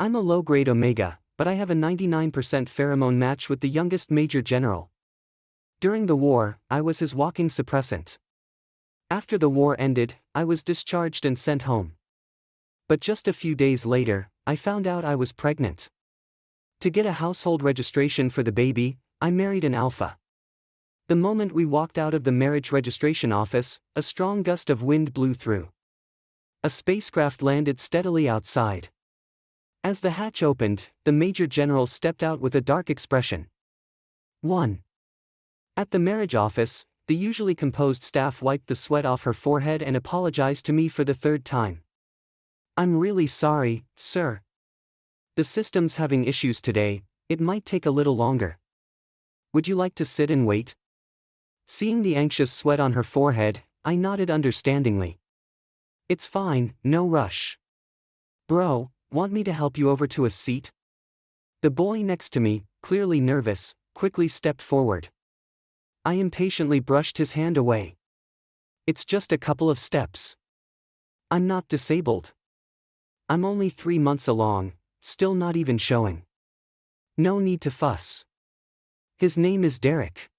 I'm a low-grade Omega, but I have a 99% pheromone match with the youngest Major General. During the war, I was his walking suppressant. After the war ended, I was discharged and sent home. But just a few days later, I found out I was pregnant. To get a household registration for the baby, I married an alpha. The moment we walked out of the marriage registration office, a strong gust of wind blew through. A spacecraft landed steadily outside. As the hatch opened, the Major General stepped out with a dark expression. 1. At the marriage office, the usually composed staff wiped the sweat off her forehead and apologized to me for the third time. I'm really sorry, sir. The system's having issues today, it might take a little longer. Would you like to sit and wait? Seeing the anxious sweat on her forehead, I nodded understandingly. It's fine, no rush. Bro, want me to help you over to a seat? The boy next to me, clearly nervous, quickly stepped forward. I impatiently brushed his hand away. It's just a couple of steps. I'm not disabled. I'm only 3 months along, still not even showing. No need to fuss. His name is Derek.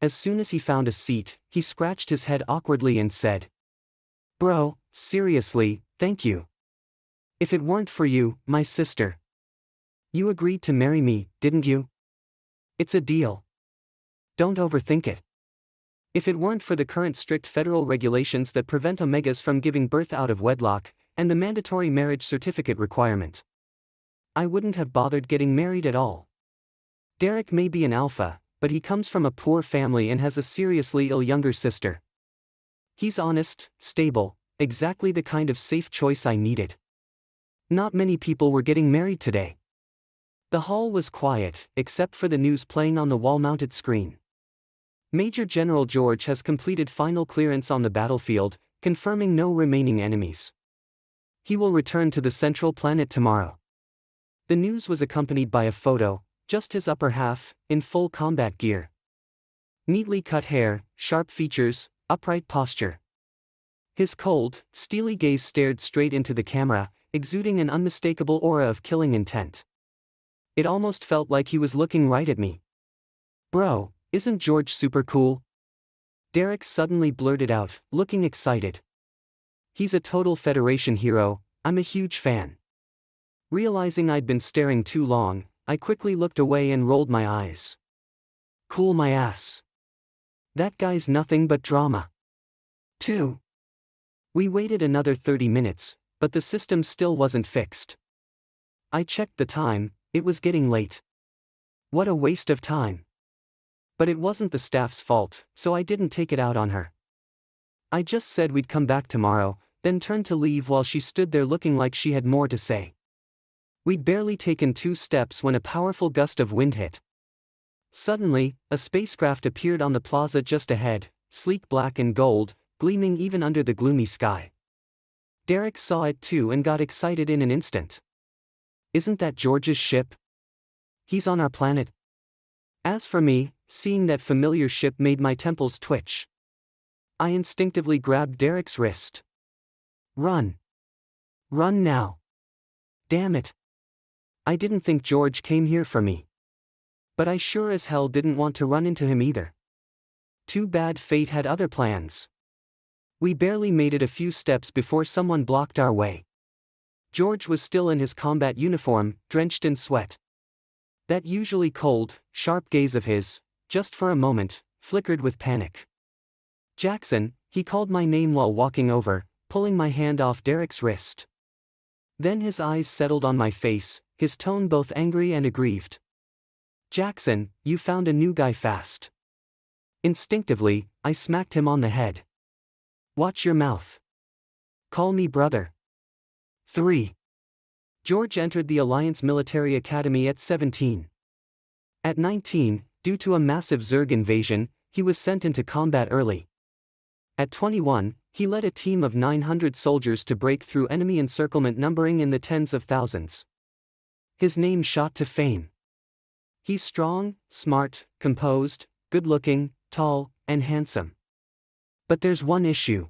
As soon as he found a seat, he scratched his head awkwardly and said, Bro, seriously, thank you. If it weren't for you, my sister. You agreed to marry me, didn't you? It's a deal. Don't overthink it. If it weren't for the current strict federal regulations that prevent Omegas from giving birth out of wedlock, and the mandatory marriage certificate requirement, I wouldn't have bothered getting married at all. Derek may be an alpha, but he comes from a poor family and has a seriously ill younger sister. He's honest, stable, exactly the kind of safe choice I needed. Not many people were getting married today. The hall was quiet, except for the news playing on the wall-mounted screen. Major General George has completed final clearance on the battlefield, confirming no remaining enemies. He will return to the central planet tomorrow. The news was accompanied by a photo, just his upper half, in full combat gear. Neatly cut hair, sharp features, upright posture. His cold, steely gaze stared straight into the camera, exuding an unmistakable aura of killing intent. It almost felt like he was looking right at me. Bro, isn't George super cool? Derek suddenly blurted out, looking excited. He's a total Federation hero, I'm a huge fan. Realizing I'd been staring too long, I quickly looked away and rolled my eyes. Cool my ass. That guy's nothing but drama. 2. We waited another 30 minutes, but the system still wasn't fixed. I checked the time, it was getting late. What a waste of time. But it wasn't the staff's fault, so I didn't take it out on her. I just said we'd come back tomorrow, then turned to leave while she stood there looking like she had more to say. We'd barely taken 2 steps when a powerful gust of wind hit. Suddenly, a spacecraft appeared on the plaza just ahead, sleek black and gold, gleaming even under the gloomy sky. Derek saw it too and got excited in an instant. Isn't that George's ship? He's on our planet. As for me, seeing that familiar ship made my temples twitch. I instinctively grabbed Derek's wrist. Run. Run now. Damn it. I didn't think George came here for me. But I sure as hell didn't want to run into him either. Too bad fate had other plans. We barely made it a few steps before someone blocked our way. George was still in his combat uniform, drenched in sweat. That usually cold, sharp gaze of his, just for a moment, flickered with panic. Jackson, he called my name while walking over, pulling my hand off Derek's wrist. Then his eyes settled on my face, his tone both angry and aggrieved. Jackson, you found a new guy fast. Instinctively, I smacked him on the head. Watch your mouth. Call me brother. 3. George entered the Alliance Military Academy at 17. At 19, due to a massive Zerg invasion, he was sent into combat early. At 21, he led a team of 900 soldiers to break through enemy encirclement numbering in the tens of thousands. His name shot to fame. He's strong, smart, composed, good-looking, tall, and handsome. But there's one issue.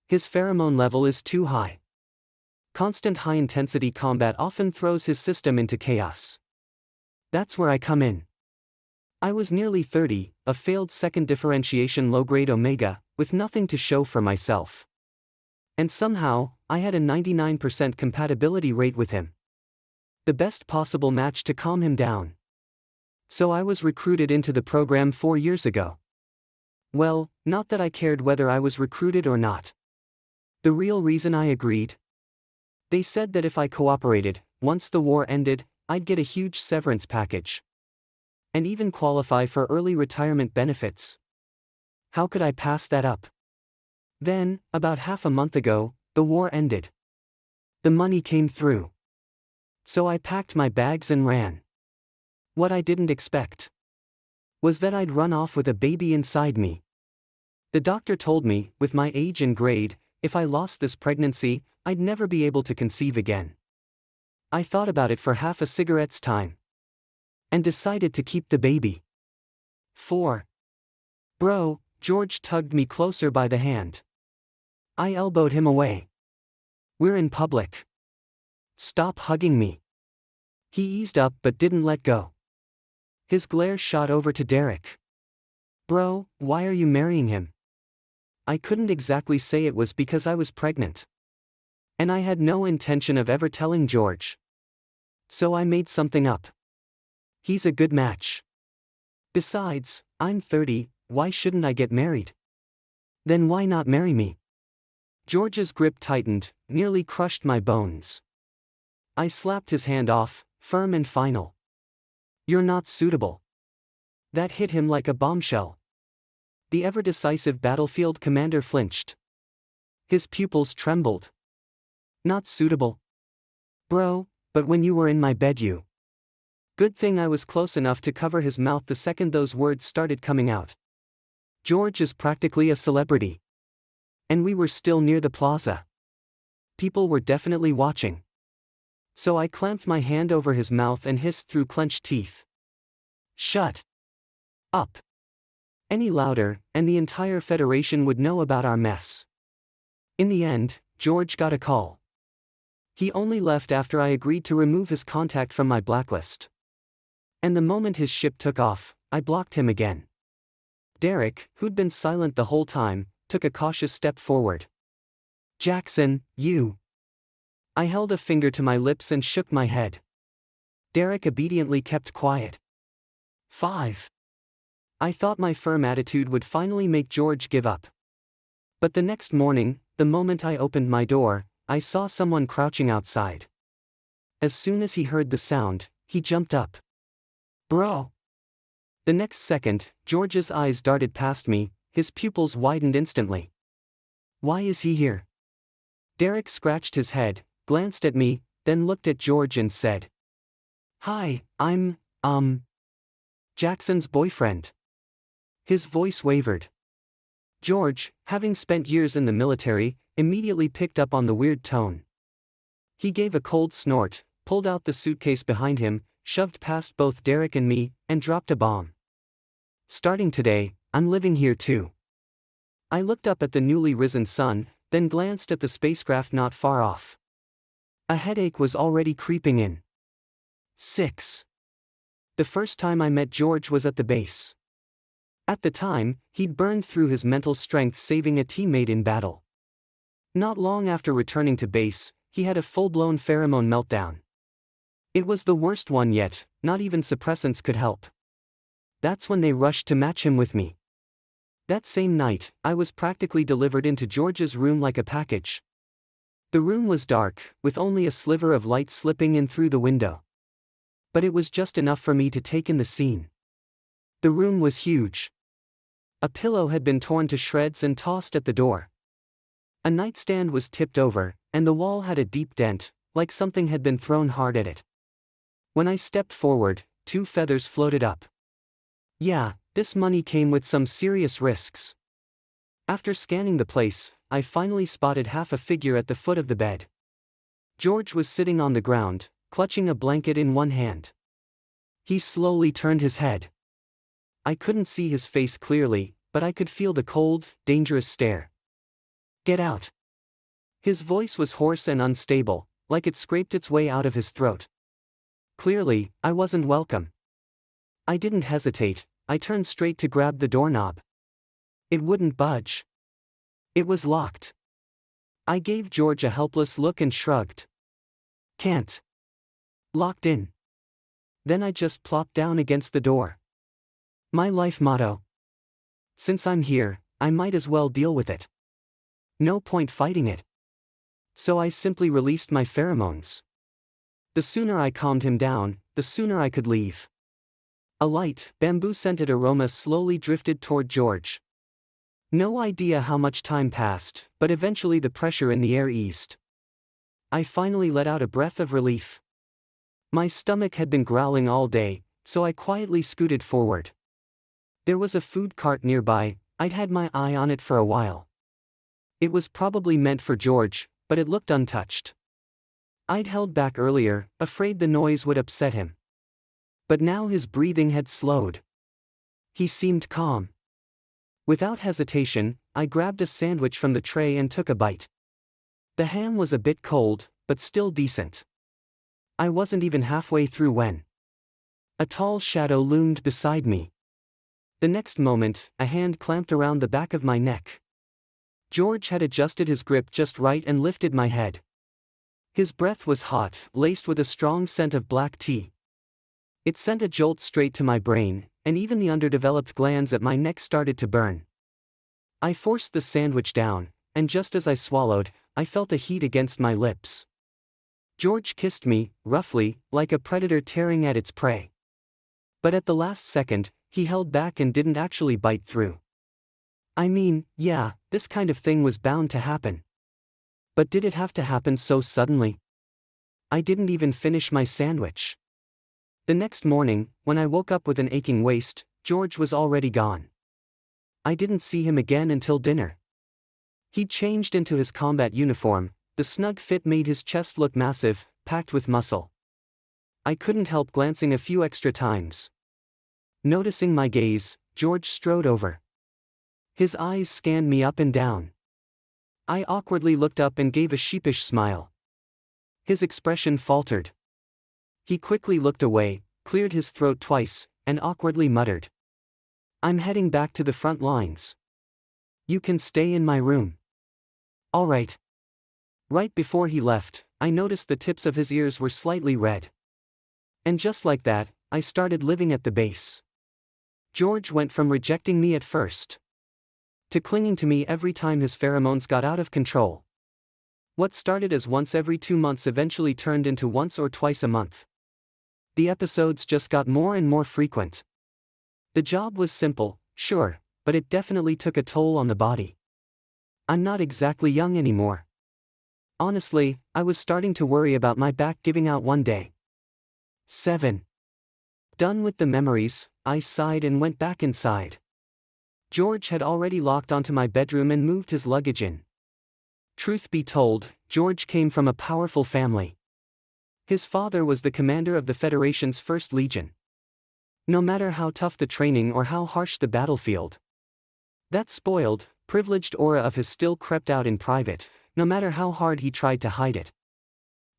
His pheromone level is too high. Constant high-intensity combat often throws his system into chaos. That's where I come in. I was nearly 30, a failed second differentiation low-grade omega, with nothing to show for myself. And somehow, I had a 99% compatibility rate with him. The best possible match to calm him down. So I was recruited into the program 4 years ago. Well, not that I cared whether I was recruited or not. The real reason I agreed? They said that if I cooperated, once the war ended, I'd get a huge severance package. And even qualify for early retirement benefits. How could I pass that up? Then, about half a month ago, the war ended. The money came through. So I packed my bags and ran. What I didn't expect was that I'd run off with a baby inside me. The doctor told me, with my age and grade, if I lost this pregnancy, I'd never be able to conceive again. I thought about it for half a cigarette's time. And decided to keep the baby. 4. Bro, George tugged me closer by the hand. I elbowed him away. We're in public. Stop hugging me. He eased up but didn't let go. His glare shot over to Derek. Bro, why are you marrying him? I couldn't exactly say it was because I was pregnant. And I had no intention of ever telling George. So I made something up. He's a good match. Besides, I'm 30, why shouldn't I get married? Then why not marry me? George's grip tightened, nearly crushed my bones. I slapped his hand off, firm and final. You're not suitable. That hit him like a bombshell. The ever-decisive battlefield commander flinched. His pupils trembled. Not suitable? Bro, but when you were in my bed you. Good thing I was close enough to cover his mouth the second those words started coming out. George is practically a celebrity. And we were still near the plaza. People were definitely watching. So I clamped my hand over his mouth and hissed through clenched teeth. Shut up. Any louder, and the entire Federation would know about our mess. In the end, George got a call. He only left after I agreed to remove his contact from my blacklist. And the moment his ship took off, I blocked him again. Derek, who'd been silent the whole time, took a cautious step forward. Jackson, you. I held a finger to my lips and shook my head. Derek obediently kept quiet. 5. I thought my firm attitude would finally make George give up. But the next morning, the moment I opened my door, I saw someone crouching outside. As soon as he heard the sound, he jumped up. Bro! The next second, George's eyes darted past me, his pupils widened instantly. Why is he here? Derek scratched his head, glanced at me, then looked at George and said. Hi, I'm, Jackson's boyfriend. His voice wavered. George, having spent years in the military, immediately picked up on the weird tone. He gave a cold snort, pulled out the suitcase behind him, shoved past both Derek and me, and dropped a bomb. Starting today, I'm living here too. I looked up at the newly risen sun, then glanced at the spacecraft not far off. A headache was already creeping in. 6. The first time I met George was at the base. At the time, he'd burned through his mental strength saving a teammate in battle. Not long after returning to base, he had a full-blown pheromone meltdown. It was the worst one yet, not even suppressants could help. That's when they rushed to match him with me. That same night, I was practically delivered into George's room like a package. The room was dark, with only a sliver of light slipping in through the window. But it was just enough for me to take in the scene. The room was huge. A pillow had been torn to shreds and tossed at the door. A nightstand was tipped over, and the wall had a deep dent, like something had been thrown hard at it. When I stepped forward, 2 feathers floated up. Yeah, this money came with some serious risks. After scanning the place, I finally spotted half a figure at the foot of the bed. George was sitting on the ground, clutching a blanket in one hand. He slowly turned his head. I couldn't see his face clearly, but I could feel the cold, dangerous stare. Get out. His voice was hoarse and unstable, like it scraped its way out of his throat. Clearly, I wasn't welcome. I didn't hesitate, I turned straight to grab the doorknob. It wouldn't budge. It was locked. I gave George a helpless look and shrugged. Can't. Locked in. Then I just plopped down against the door. My life motto. Since I'm here, I might as well deal with it. No point fighting it. So I simply released my pheromones. The sooner I calmed him down, the sooner I could leave. A light, bamboo-scented aroma slowly drifted toward George. No idea how much time passed, but eventually the pressure in the air eased. I finally let out a breath of relief. My stomach had been growling all day, so I quietly scooted forward. There was a food cart nearby, I'd had my eye on it for a while. It was probably meant for George, but it looked untouched. I'd held back earlier, afraid the noise would upset him. But now his breathing had slowed. He seemed calm. Without hesitation, I grabbed a sandwich from the tray and took a bite. The ham was a bit cold, but still decent. I wasn't even halfway through when a tall shadow loomed beside me. The next moment, a hand clamped around the back of my neck. George had adjusted his grip just right and lifted my head. His breath was hot, laced with a strong scent of black tea. It sent a jolt straight to my brain, and even the underdeveloped glands at my neck started to burn. I forced the sandwich down, and just as I swallowed, I felt a heat against my lips. George kissed me, roughly, like a predator tearing at its prey. But at the last second, he held back and didn't actually bite through. I mean, yeah, this kind of thing was bound to happen. But did it have to happen so suddenly? I didn't even finish my sandwich. The next morning, when I woke up with an aching waist, George was already gone. I didn't see him again until dinner. He'd changed into his combat uniform, the snug fit made his chest look massive, packed with muscle. I couldn't help glancing a few extra times. Noticing my gaze, George strode over. His eyes scanned me up and down. I awkwardly looked up and gave a sheepish smile. His expression faltered. He quickly looked away, cleared his throat twice, and awkwardly muttered. I'm heading back to the front lines. You can stay in my room. All right. Right before he left, I noticed the tips of his ears were slightly red. And just like that, I started living at the base. George went from rejecting me at first to clinging to me every time his pheromones got out of control. What started as once every 2 months eventually turned into once or twice a month. The episodes just got more and more frequent. The job was simple, sure, but it definitely took a toll on the body. I'm not exactly young anymore. Honestly, I was starting to worry about my back giving out one day. 7. Done with the memories, I sighed and went back inside. George had already locked onto my bedroom and moved his luggage in. Truth be told, George came from a powerful family. His father was the commander of the Federation's 1st Legion. No matter how tough the training or how harsh the battlefield, that spoiled, privileged aura of his still crept out in private, no matter how hard he tried to hide it.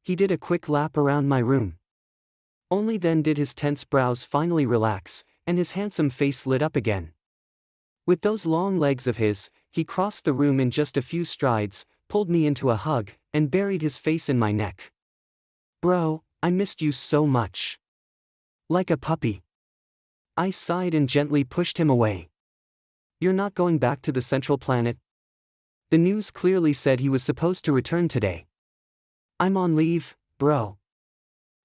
He did a quick lap around my room. Only then did his tense brows finally relax, and his handsome face lit up again. With those long legs of his, he crossed the room in just a few strides, pulled me into a hug, and buried his face in my neck. Bro, I missed you so much. Like a puppy. I sighed and gently pushed him away. You're not going back to the central planet? The news clearly said he was supposed to return today. I'm on leave, bro.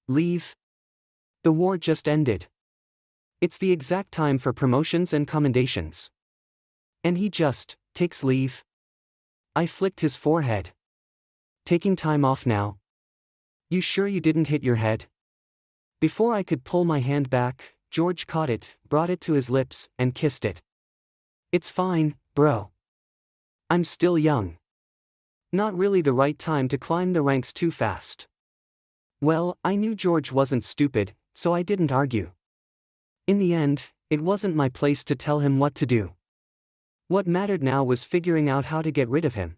Leave? The war just ended. It's the exact time for promotions and commendations. And he just takes leave? I flicked his forehead. Taking time off now? You sure you didn't hit your head? Before I could pull my hand back, George caught it, brought it to his lips, and kissed it. It's fine, bro. I'm still young. Not really the right time to climb the ranks too fast. Well, I knew George wasn't stupid, so I didn't argue. In the end, it wasn't my place to tell him what to do. What mattered now was figuring out how to get rid of him.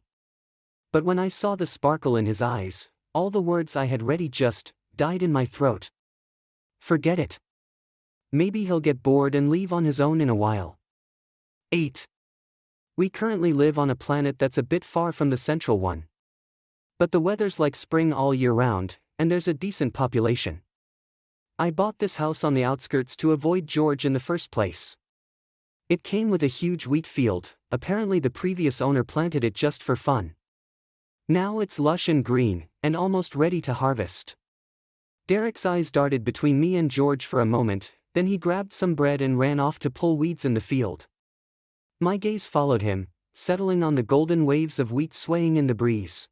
But when I saw the sparkle in his eyes, all the words I had ready just died in my throat. Forget it. Maybe he'll get bored and leave on his own in a while. 8. We currently live on a planet that's a bit far from the central one. But the weather's like spring all year round, and there's a decent population. I bought this house on the outskirts to avoid George in the first place. It came with a huge wheat field, apparently the previous owner planted it just for fun. Now it's lush and green, and almost ready to harvest. Derek's eyes darted between me and George for a moment, then he grabbed some bread and ran off to pull weeds in the field. My gaze followed him, settling on the golden waves of wheat swaying in the breeze.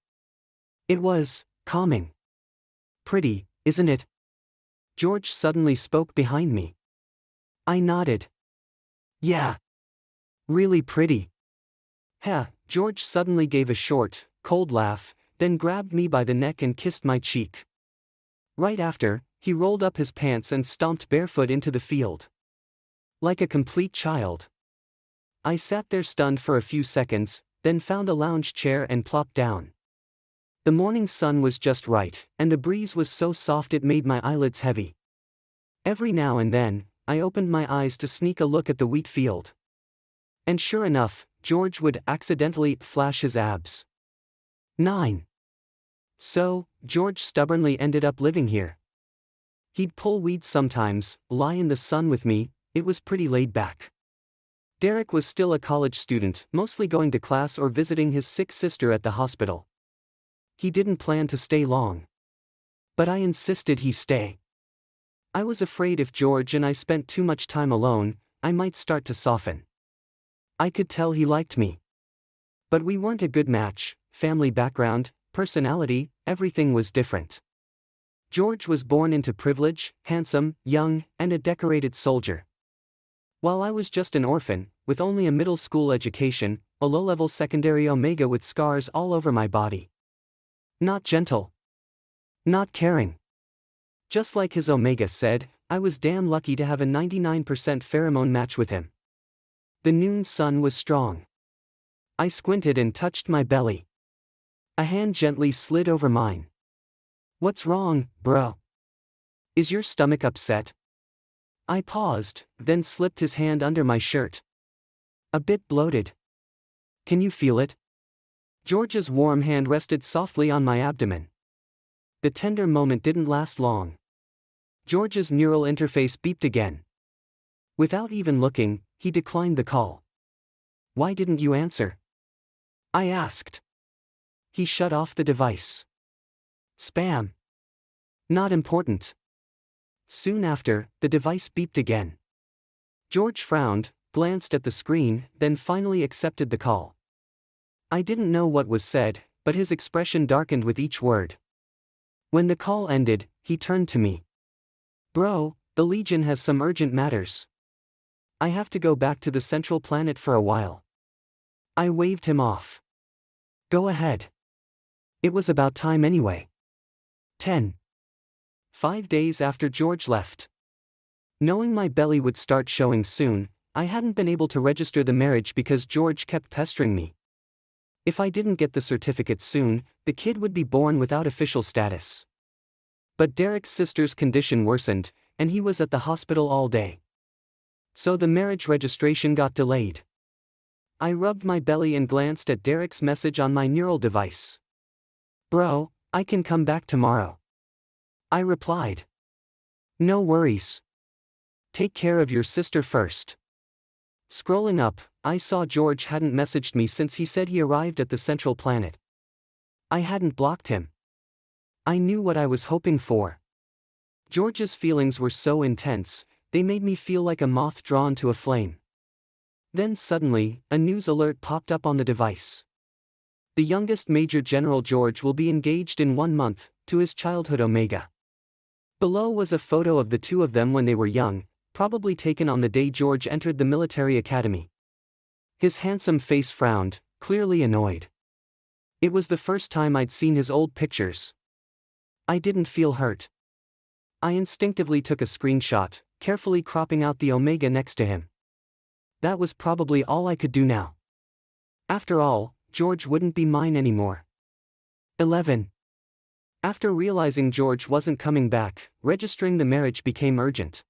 It was calming. Pretty, isn't it? George suddenly spoke behind me. I nodded. Yeah. Really pretty. Heh, George suddenly gave a short, cold laugh, then grabbed me by the neck and kissed my cheek. Right after, he rolled up his pants and stomped barefoot into the field. Like a complete child. I sat there stunned for a few seconds, then found a lounge chair and plopped down. The morning sun was just right, and the breeze was so soft it made my eyelids heavy. Every now and then, I opened my eyes to sneak a look at the wheat field. And sure enough, George would accidentally flash his abs. 9. So, George stubbornly ended up living here. He'd pull weeds sometimes, lie in the sun with me, it was pretty laid back. Derek was still a college student, mostly going to class or visiting his sick sister at the hospital. He didn't plan to stay long. But I insisted he stay. I was afraid if George and I spent too much time alone, I might start to soften. I could tell he liked me. But we weren't a good match, family background, personality, everything was different. George was born into privilege, handsome, young, and a decorated soldier. While I was just an orphan, with only a middle school education, a low-level secondary omega with scars all over my body. Not gentle. Not caring. Just like his omega said, I was damn lucky to have a 99% pheromone match with him. The noon sun was strong. I squinted and touched my belly. A hand gently slid over mine. What's wrong, bro? Is your stomach upset? I paused, then slipped his hand under my shirt. A bit bloated. Can you feel it? George's warm hand rested softly on my abdomen. The tender moment didn't last long. George's neural interface beeped again. Without even looking, he declined the call. Why didn't you answer? I asked. He shut off the device. Spam. Not important. Soon after, the device beeped again. George frowned, glanced at the screen, then finally accepted the call. I didn't know what was said, but his expression darkened with each word. When the call ended, he turned to me. Bro, the Legion has some urgent matters. I have to go back to the central planet for a while. I waved him off. Go ahead. It was about time anyway. 10. 5 days after George left. Knowing my belly would start showing soon, I hadn't been able to register the marriage because George kept pestering me. If I didn't get the certificate soon, the kid would be born without official status. But Derek's sister's condition worsened, and he was at the hospital all day. So the marriage registration got delayed. I rubbed my belly and glanced at Derek's message on my neural device. Bro, I can come back tomorrow. I replied. No worries. Take care of your sister first. Scrolling up, I saw George hadn't messaged me since he said he arrived at the central planet. I hadn't blocked him. I knew what I was hoping for. George's feelings were so intense, they made me feel like a moth drawn to a flame. Then suddenly, a news alert popped up on the device. The youngest Major General George will be engaged in 1 month, to his childhood omega. Below was a photo of the two of them when they were young, probably taken on the day George entered the military academy. His handsome face frowned, clearly annoyed. It was the first time I'd seen his old pictures. I didn't feel hurt. I instinctively took a screenshot, carefully cropping out the omega next to him. That was probably all I could do now. After all, George wouldn't be mine anymore. 11. After realizing George wasn't coming back, registering the marriage became urgent.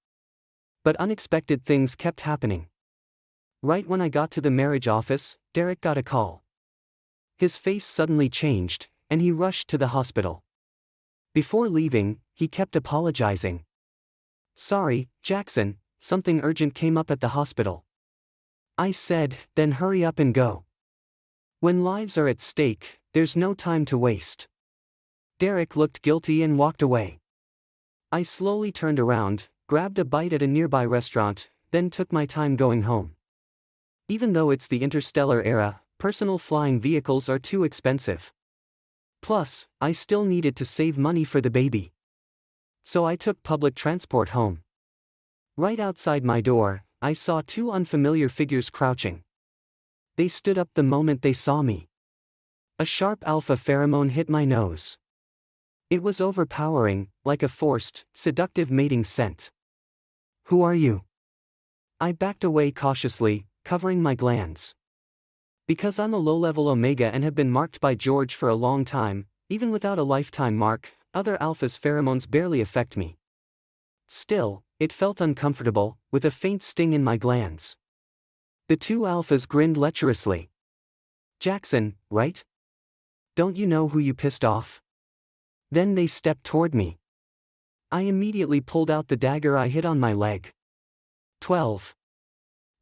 But unexpected things kept happening. Right when I got to the marriage office, Derek got a call. His face suddenly changed, and he rushed to the hospital. Before leaving, he kept apologizing. "Sorry, Jackson, something urgent came up at the hospital." I said, "Then hurry up and go. When lives are at stake, there's no time to waste." Derek looked guilty and walked away. I slowly turned around, grabbed a bite at a nearby restaurant, then took my time going home. Even though it's the interstellar era, personal flying vehicles are too expensive. Plus, I still needed to save money for the baby. So I took public transport home. Right outside my door, I saw two unfamiliar figures crouching. They stood up the moment they saw me. A sharp alpha pheromone hit my nose. It was overpowering, like a forced, seductive mating scent. "Who are you?" I backed away cautiously, covering my glands. Because I'm a low-level omega and have been marked by George for a long time, even without a lifetime mark, other alphas' pheromones barely affect me. Still, it felt uncomfortable, with a faint sting in my glands. The two alphas grinned lecherously. "Jackson, right? Don't you know who you pissed off?" Then they stepped toward me. I immediately pulled out the dagger I hid on my leg. 12.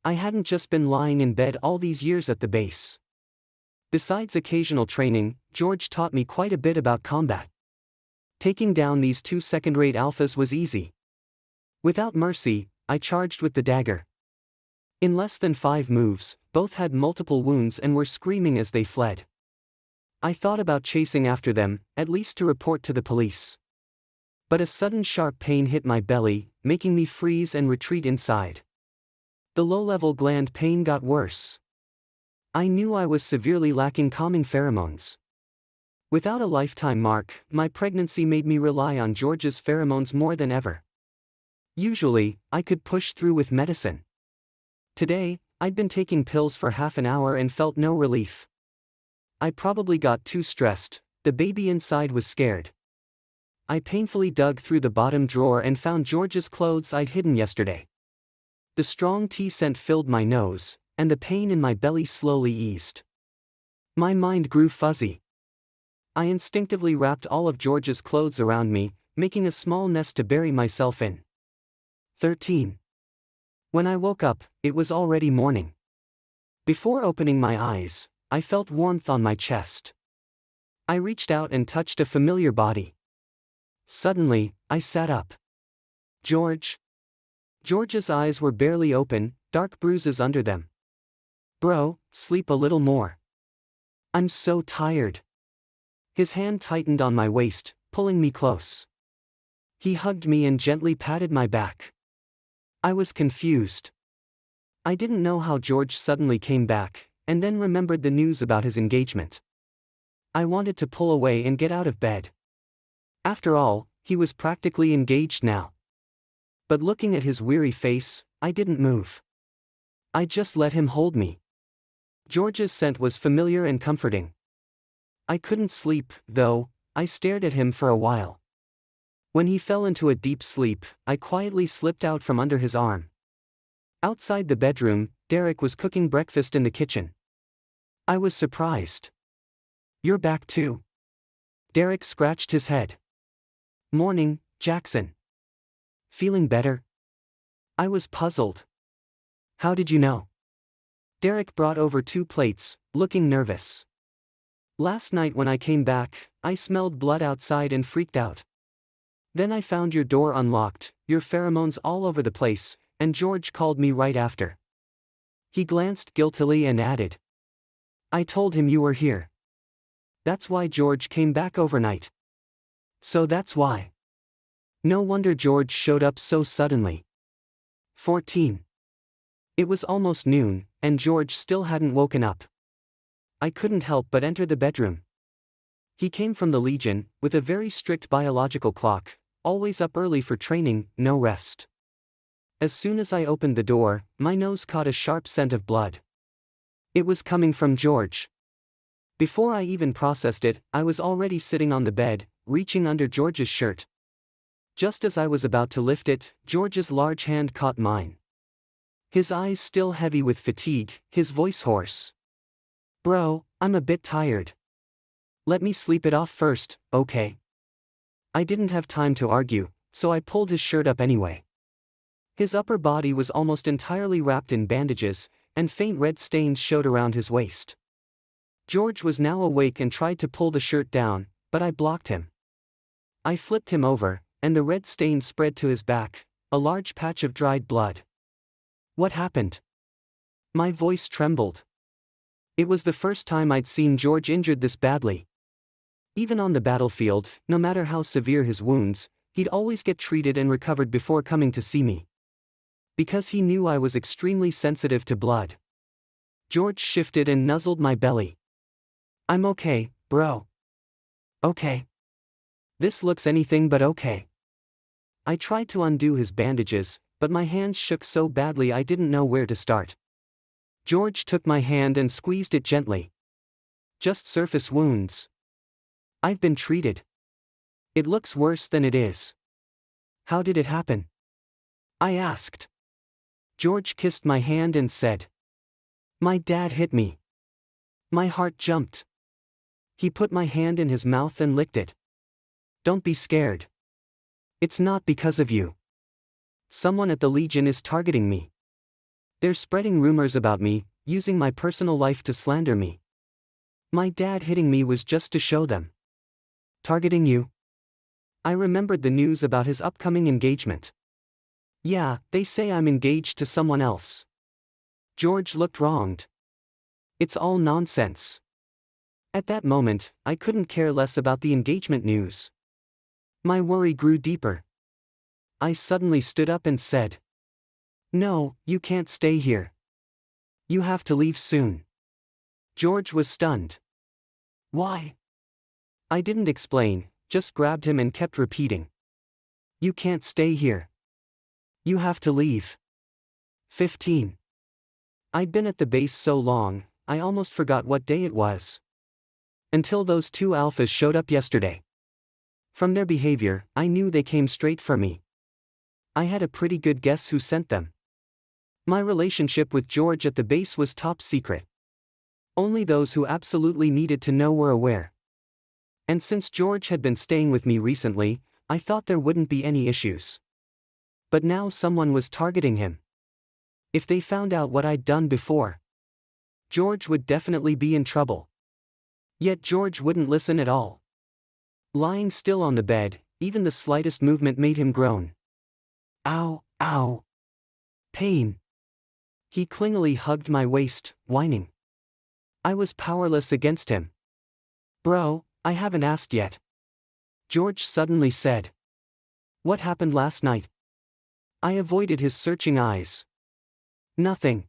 I hadn't just been lying in bed all these years at the base. Besides occasional training, George taught me quite a bit about combat. Taking down these two second-rate alphas was easy. Without mercy, I charged with the dagger. In less than 5 moves, both had multiple wounds and were screaming as they fled. I thought about chasing after them, at least to report to the police. But a sudden sharp pain hit my belly, making me freeze and retreat inside. The low-level gland pain got worse. I knew I was severely lacking calming pheromones. Without a lifetime mark, my pregnancy made me rely on George's pheromones more than ever. Usually, I could push through with medicine. Today, I'd been taking pills for half an hour and felt no relief. I probably got too stressed, the baby inside was scared. I painfully dug through the bottom drawer and found George's clothes I'd hidden yesterday. The strong tea scent filled my nose, and the pain in my belly slowly eased. My mind grew fuzzy. I instinctively wrapped all of George's clothes around me, making a small nest to bury myself in. 13. When I woke up, it was already morning. Before opening my eyes, I felt warmth on my chest. I reached out and touched a familiar body. Suddenly, I sat up. "George?" George's eyes were barely open, dark bruises under them. "Bro, sleep a little more. I'm so tired." His hand tightened on my waist, pulling me close. He hugged me and gently patted my back. I was confused. I didn't know how George suddenly came back, and then remembered the news about his engagement. I wanted to pull away and get out of bed. After all, he was practically engaged now. But looking at his weary face, I didn't move. I just let him hold me. George's scent was familiar and comforting. I couldn't sleep, though. I stared at him for a while. When he fell into a deep sleep, I quietly slipped out from under his arm. Outside the bedroom, Derek was cooking breakfast in the kitchen. I was surprised. "You're back too?" Derek scratched his head. "Morning, Jackson. Feeling better?" I was puzzled. "How did you know?" Derek brought over 2 plates, looking nervous. "Last night when I came back, I smelled blood outside and freaked out. Then I found your door unlocked, your pheromones all over the place, and George called me right after." He glanced guiltily and added, "I told him you were here. That's why George came back overnight." "So that's why. No wonder George showed up so suddenly." 14. It was almost noon, and George still hadn't woken up. I couldn't help but enter the bedroom. He came from the Legion, with a very strict biological clock, always up early for training, no rest. As soon as I opened the door, my nose caught a sharp scent of blood. It was coming from George. Before I even processed it, I was already sitting on the bed, reaching under George's shirt. Just as I was about to lift it, George's large hand caught mine. His eyes still heavy with fatigue, his voice hoarse. "Bro, I'm a bit tired. Let me sleep it off first, okay?" I didn't have time to argue, so I pulled his shirt up anyway. His upper body was almost entirely wrapped in bandages, and faint red stains showed around his waist. George was now awake and tried to pull the shirt down, but I blocked him. I flipped him over, and the red stain spread to his back, a large patch of dried blood. "What happened?" My voice trembled. It was the first time I'd seen George injured this badly. Even on the battlefield, no matter how severe his wounds, he'd always get treated and recovered before coming to see me. Because he knew I was extremely sensitive to blood. George shifted and nuzzled my belly. "I'm okay, bro. Okay. This looks anything but okay." I tried to undo his bandages, but my hands shook so badly I didn't know where to start. George took my hand and squeezed it gently. "Just surface wounds. I've been treated. It looks worse than it is." "How did it happen?" I asked. George kissed my hand and said, "My dad hit me." My heart jumped. He put my hand in his mouth and licked it. "Don't be scared. It's not because of you. Someone at the Legion is targeting me. They're spreading rumors about me, using my personal life to slander me. My dad hitting me was just to show them." "Targeting you?" I remembered the news about his upcoming engagement. "Yeah, they say I'm engaged to someone else." George looked wronged. "It's all nonsense." At that moment, I couldn't care less about the engagement news. My worry grew deeper. I suddenly stood up and said, "No, you can't stay here. You have to leave soon." George was stunned. "Why?" I didn't explain, just grabbed him and kept repeating. "You can't stay here. You have to leave." 15. I'd been at the base so long, I almost forgot what day it was. Until those two alphas showed up yesterday. From their behavior, I knew they came straight for me. I had a pretty good guess who sent them. My relationship with George at the base was top secret. Only those who absolutely needed to know were aware. And since George had been staying with me recently, I thought there wouldn't be any issues. But now someone was targeting him. If they found out what I'd done before, George would definitely be in trouble. Yet George wouldn't listen at all. Lying still on the bed, even the slightest movement made him groan. "Ow, ow. Pain." He clingily hugged my waist, whining. I was powerless against him. "Bro, I haven't asked yet." George suddenly said. "What happened last night?" I avoided his searching eyes. "Nothing.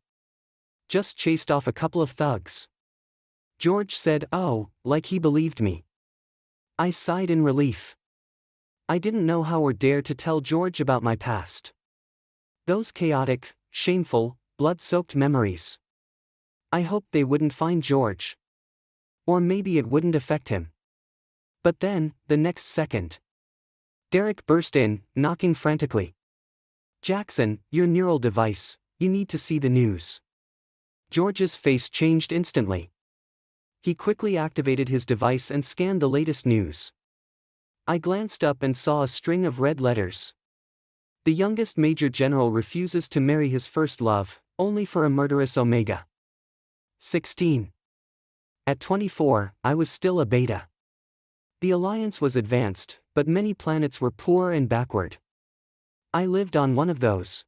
Just chased off a couple of thugs." George said, "Oh," like he believed me. I sighed in relief. I didn't know how or dare to tell George about my past. Those chaotic, shameful, blood-soaked memories. I hoped they wouldn't find George. Or maybe it wouldn't affect him. But then, the next second, Derek burst in, knocking frantically. "Jackson, your neural device, you need to see the news." George's face changed instantly. He quickly activated his device and scanned the latest news. I glanced up and saw a string of red letters. The youngest Major General refuses to marry his first love, only for a murderous Omega. 16. At 24, I was still a beta. The Alliance was advanced, but many planets were poor and backward. I lived on one of those.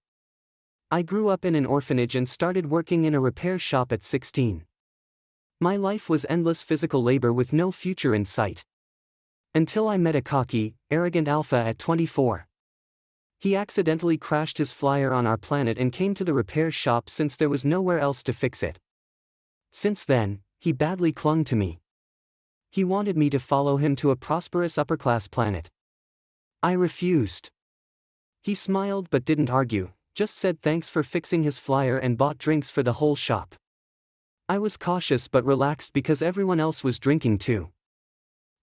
I grew up in an orphanage and started working in a repair shop at 16. My life was endless physical labor with no future in sight. Until I met a cocky, arrogant alpha at 24. He accidentally crashed his flyer on our planet and came to the repair shop since there was nowhere else to fix it. Since then, he badly clung to me. He wanted me to follow him to a prosperous upper-class planet. I refused. He smiled but didn't argue, just said thanks for fixing his flyer and bought drinks for the whole shop. I was cautious but relaxed because everyone else was drinking too.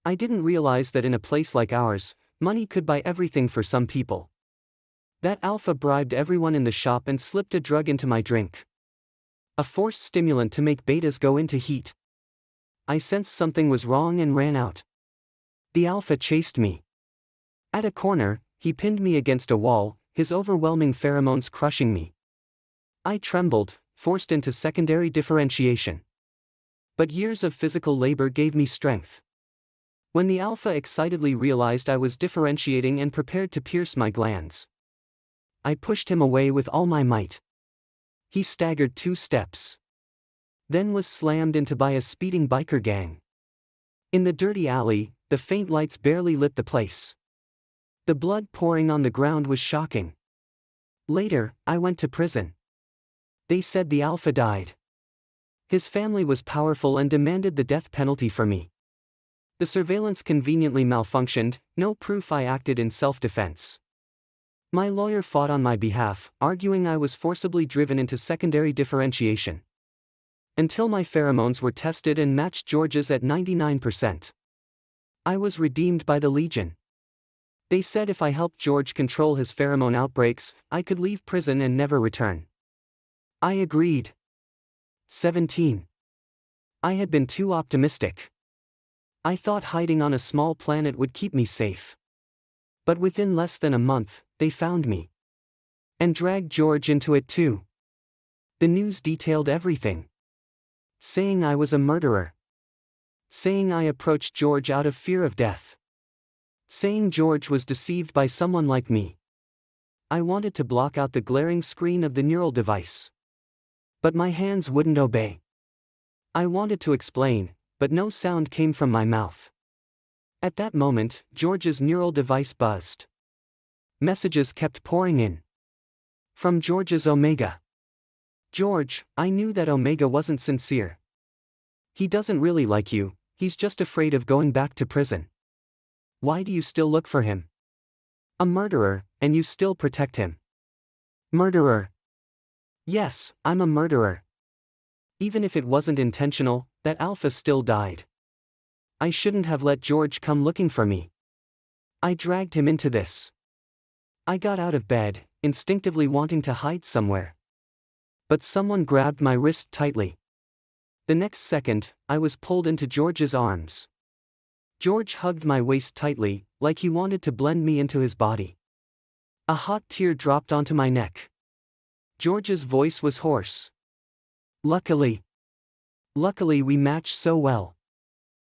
I didn't realize that in a place like ours, money could buy everything for some people. That alpha bribed everyone in the shop and slipped a drug into my drink. A forced stimulant to make betas go into heat. I sensed something was wrong and ran out. The alpha chased me. At a corner, he pinned me against a wall, his overwhelming pheromones crushing me. I trembled, forced into secondary differentiation. But years of physical labor gave me strength. When the alpha excitedly realized I was differentiating and prepared to pierce my glands, I pushed him away with all my might. He staggered 2 steps. Then was slammed into by a speeding biker gang. In the dirty alley, the faint lights barely lit the place. The blood pouring on the ground was shocking. Later, I went to prison. They said the alpha died. His family was powerful and demanded the death penalty for me. The surveillance conveniently malfunctioned, no proof I acted in self-defense. My lawyer fought on my behalf, arguing I was forcibly driven into secondary differentiation. Until my pheromones were tested and matched George's at 99%. I was redeemed by the Legion. They said if I helped George control his pheromone outbreaks, I could leave prison and never return. I agreed. 17. I had been too optimistic. I thought hiding on a small planet would keep me safe. But within less than a month, they found me. And dragged George into it too. The news detailed everything. Saying I was a murderer. Saying I approached George out of fear of death. Saying George was deceived by someone like me. I wanted to block out the glaring screen of the neural device. But my hands wouldn't obey. I wanted to explain, but no sound came from my mouth. At that moment, George's neural device buzzed. Messages kept pouring in. From George's Omega. George, I knew that Omega wasn't sincere. He doesn't really like you, he's just afraid of going back to prison. Why do you still look for him? A murderer, and you still protect him. Murderer. Yes, I'm a murderer. Even if it wasn't intentional, that alpha still died. I shouldn't have let George come looking for me. I dragged him into this. I got out of bed, instinctively wanting to hide somewhere. But someone grabbed my wrist tightly. The next second, I was pulled into George's arms. George hugged my waist tightly, like he wanted to blend me into his body. A hot tear dropped onto my neck. George's voice was hoarse. Luckily we matched so well.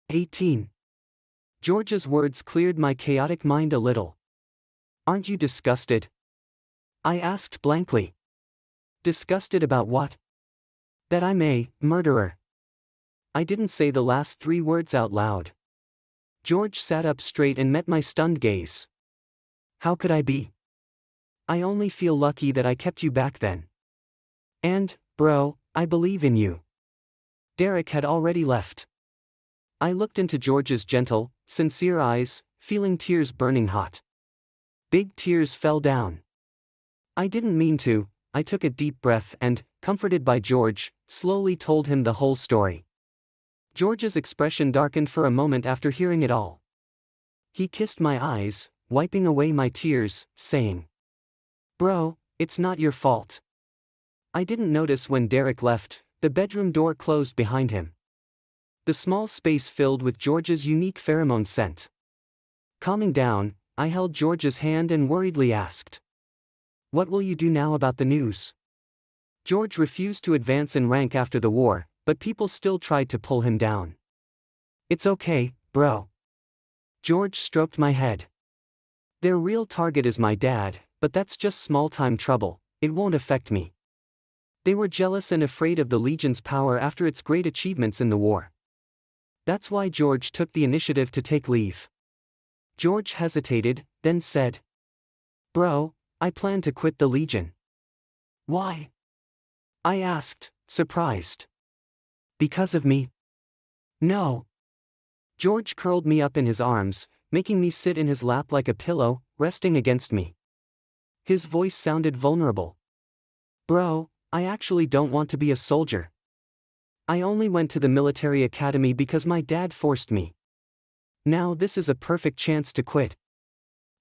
18. George's words cleared my chaotic mind a little. Aren't you disgusted? I asked blankly. Disgusted about what? That I'm a murderer. I didn't say the last 3 words out loud. George sat up straight and met my stunned gaze. How could I be? I only feel lucky that I kept you back then. And, bro, I believe in you. Derek had already left. I looked into George's gentle, sincere eyes, feeling tears burning hot. Big tears fell down. I didn't mean to. I took a deep breath and, comforted by George, slowly told him the whole story. George's expression darkened for a moment after hearing it all. He kissed my eyes, wiping away my tears, saying, Bro, it's not your fault. I didn't notice when Derek left, the bedroom door closed behind him. The small space filled with George's unique pheromone scent. Calming down, I held George's hand and worriedly asked, What will you do now about the news? George refused to advance in rank after the war, but people still tried to pull him down. It's okay, bro. George stroked my head. Their real target is my dad, but that's just small-time trouble, it won't affect me. They were jealous and afraid of the Legion's power after its great achievements in the war. That's why George took the initiative to take leave. George hesitated, then said, Bro, I plan to quit the Legion. Why? I asked, surprised. Because of me? No. George curled me up in his arms, making me sit in his lap like a pillow, resting against me. His voice sounded vulnerable. Bro, I actually don't want to be a soldier. I only went to the military academy because my dad forced me. Now this is a perfect chance to quit.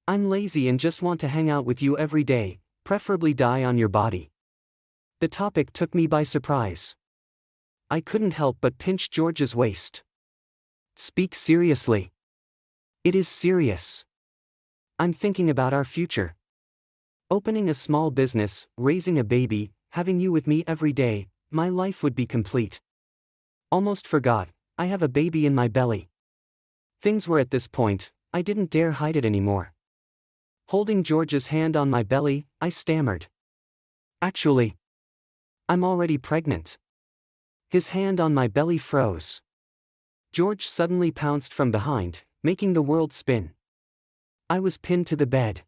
I'm lazy and just want to hang out with you every day, preferably die on your body. The topic took me by surprise. I couldn't help but pinch George's waist. Speak seriously. It is serious. I'm thinking about our future. Opening a small business, raising a baby, having you with me every day, my life would be complete. Almost forgot, I have a baby in my belly. Things were at this point, I didn't dare hide it anymore. Holding George's hand on my belly, I stammered. Actually, I'm already pregnant. His hand on my belly froze. George suddenly pounced from behind, making the world spin. I was pinned to the bed.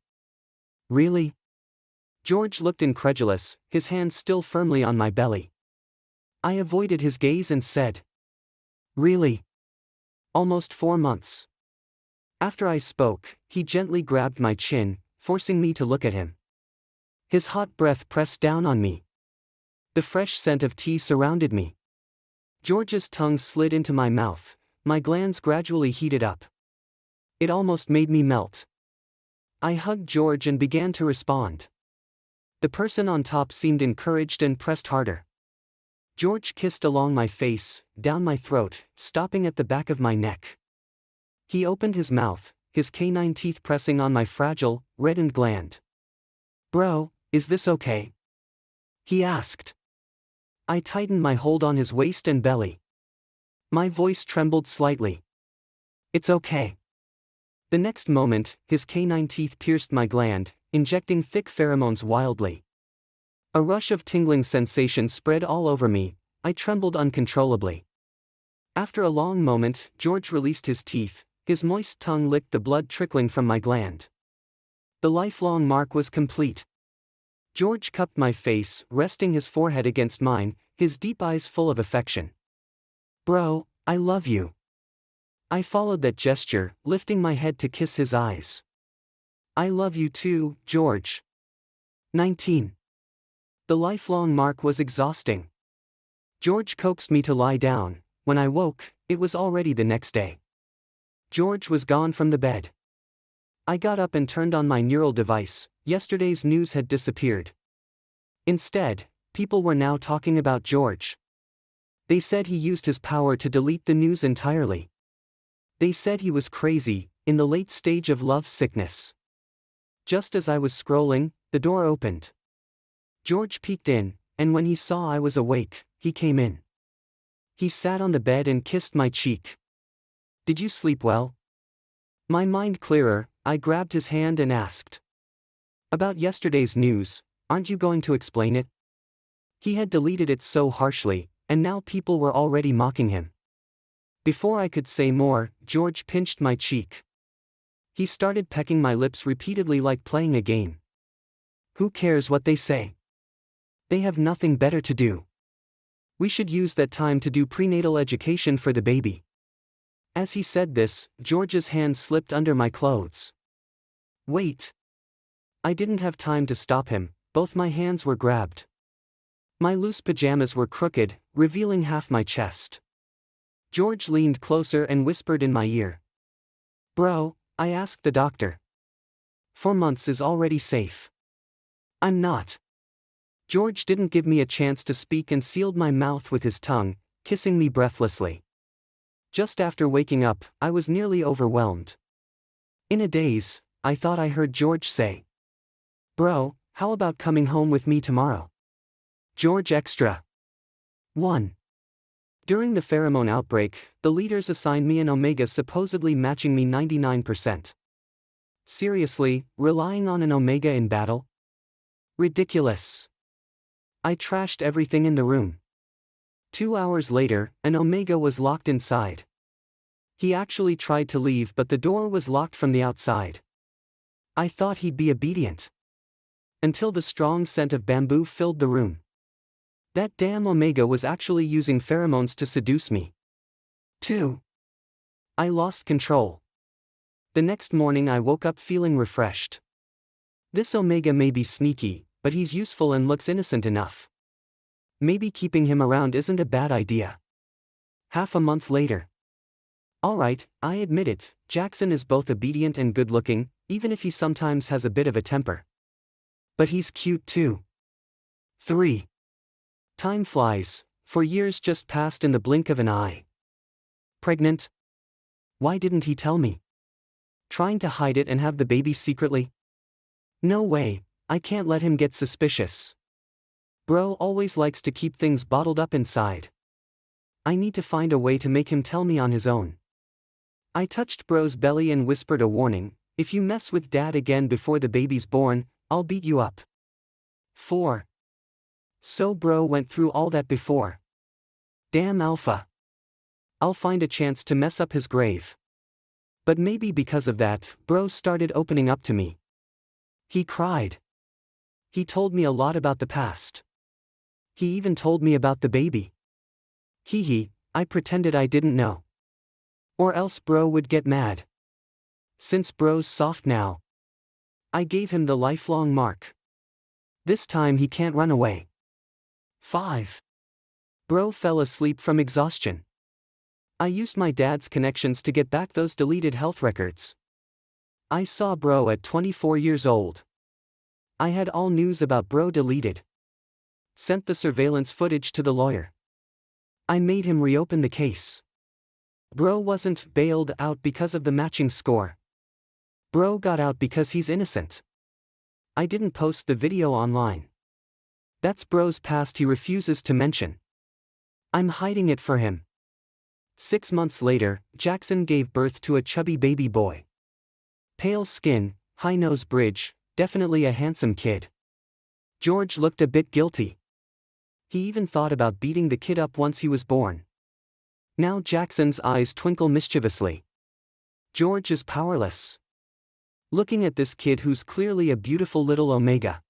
Really? George looked incredulous, his hand still firmly on my belly. I avoided his gaze and said, "Really? Almost 4 months." After I spoke, he gently grabbed my chin, forcing me to look at him. His hot breath pressed down on me. The fresh scent of tea surrounded me. George's tongue slid into my mouth, my glands gradually heated up. It almost made me melt. I hugged George and began to respond. The person on top seemed encouraged and pressed harder. George kissed along my face, down my throat, stopping at the back of my neck. He opened his mouth, his canine teeth pressing on my fragile, reddened gland. "Bro, is this okay?" he asked. I tightened my hold on his waist and belly. My voice trembled slightly. "It's okay." The next moment, his canine teeth pierced my gland, injecting thick pheromones wildly. A rush of tingling sensation spread all over me, I trembled uncontrollably. After a long moment, George released his teeth, his moist tongue licked the blood trickling from my gland. The lifelong mark was complete. George cupped my face, resting his forehead against mine, his deep eyes full of affection. "Bro, I love you." I followed that gesture, lifting my head to kiss his eyes. "I love you too, George." 19. The lifelong mark was exhausting. George coaxed me to lie down. When I woke, it was already the next day. George was gone from the bed. I got up and turned on my neural device. Yesterday's news had disappeared. Instead, people were now talking about George. They said he used his power to delete the news entirely. They said he was crazy, in the late stage of love sickness. Just as I was scrolling, the door opened. George peeked in, and when he saw I was awake, he came in. He sat on the bed and kissed my cheek. "Did you sleep well?" My mind clearer, I grabbed his hand and asked. "About yesterday's news, aren't you going to explain it?" He had deleted it so harshly, and now people were already mocking him. Before I could say more, George pinched my cheek. He started pecking my lips repeatedly like playing a game. "Who cares what they say? They have nothing better to do. We should use that time to do prenatal education for the baby." As he said this, George's hand slipped under my clothes. "Wait." I didn't have time to stop him, both my hands were grabbed. My loose pajamas were crooked, revealing half my chest. George leaned closer and whispered in my ear. "Bro, I asked the doctor. 4 months is already safe." "I'm not." George didn't give me a chance to speak and sealed my mouth with his tongue, kissing me breathlessly. Just after waking up, I was nearly overwhelmed. In a daze, I thought I heard George say, "Bro, how about coming home with me tomorrow?" George Extra. 1. During the pheromone outbreak, the leaders assigned me an omega supposedly matching me 99%. Seriously, relying on an omega in battle? Ridiculous. I trashed everything in the room. 2 hours later, an omega was locked inside. He actually tried to leave but the door was locked from the outside. I thought he'd be obedient. Until the strong scent of bamboo filled the room. That damn omega was actually using pheromones to seduce me. 2. I lost control. The next morning I woke up feeling refreshed. This omega may be sneaky, but he's useful and looks innocent enough. Maybe keeping him around isn't a bad idea. Half a month later. Alright, I admit it, Jackson is both obedient and good-looking, even if he sometimes has a bit of a temper. But he's cute too. 3. Time flies, 4 years just passed in the blink of an eye. Pregnant? Why didn't he tell me? Trying to hide it and have the baby secretly? No way, I can't let him get suspicious. Bro always likes to keep things bottled up inside. I need to find a way to make him tell me on his own. I touched bro's belly and whispered a warning, if you mess with dad again before the baby's born, I'll beat you up. 4. So bro went through all that before. Damn alpha. I'll find a chance to mess up his grave. But maybe because of that, bro started opening up to me. He cried. He told me a lot about the past. He even told me about the baby. I pretended I didn't know. Or else bro would get mad. Since bro's soft now. I gave him the lifelong mark. This time he can't run away. 5. Bro fell asleep from exhaustion. I used my dad's connections to get back those deleted health records. I saw bro at 24 years old. I had all news about bro deleted. Sent the surveillance footage to the lawyer. I made him reopen the case. Bro wasn't bailed out because of the matching score. Bro got out because he's innocent. I didn't post the video online. That's bro's past he refuses to mention. I'm hiding it for him. 6 months later, Jackson gave birth to a chubby baby boy. Pale skin, high nose bridge, definitely a handsome kid. George looked a bit guilty. He even thought about beating the kid up once he was born. Now Jackson's eyes twinkle mischievously. George is powerless. Looking at this kid who's clearly a beautiful little omega.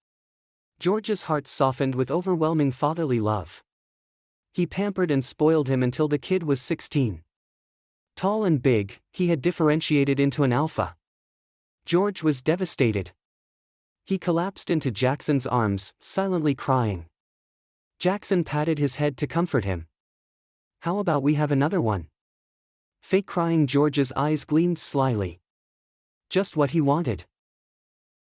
George's heart softened with overwhelming fatherly love. He pampered and spoiled him until the kid was 16. Tall and big, he had differentiated into an alpha. George was devastated. He collapsed into Jackson's arms, silently crying. Jackson patted his head to comfort him. How about we have another one? Fake crying George's eyes gleamed slyly. Just what he wanted.